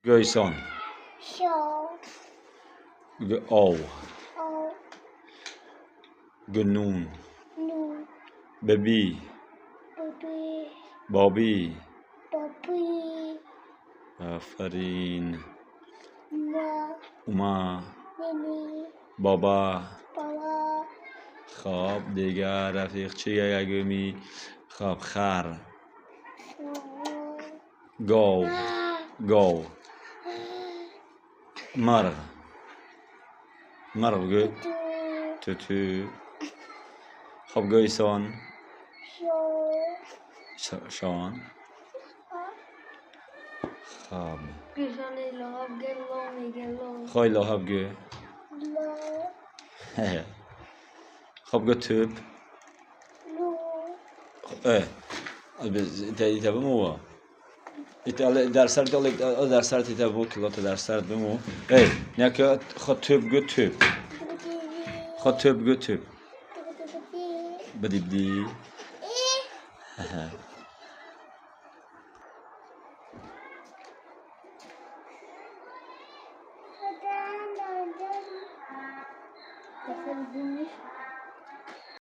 Göjson. Show. Ål. Oh. Gnun. No. Baby. Baby. Bobby. Bobby. آفرین. Ma. اوما. Nini. بابا. Baba. خب دیگر رفیق چیه گمی؟ خب خر. گاو. گاو. مرغ. مرغ بگو. توتو. خب گویسان. شان. خب Güzel love gello gello. خواهی لاحب گو. Lo. خب گو توب. Lo. اه ایتا بمو ایتا در سر در سر ایتا بمو کلات در سر بمو نکه خود توب گو توب. خود توب گو توب. بدی بدی. Efendim?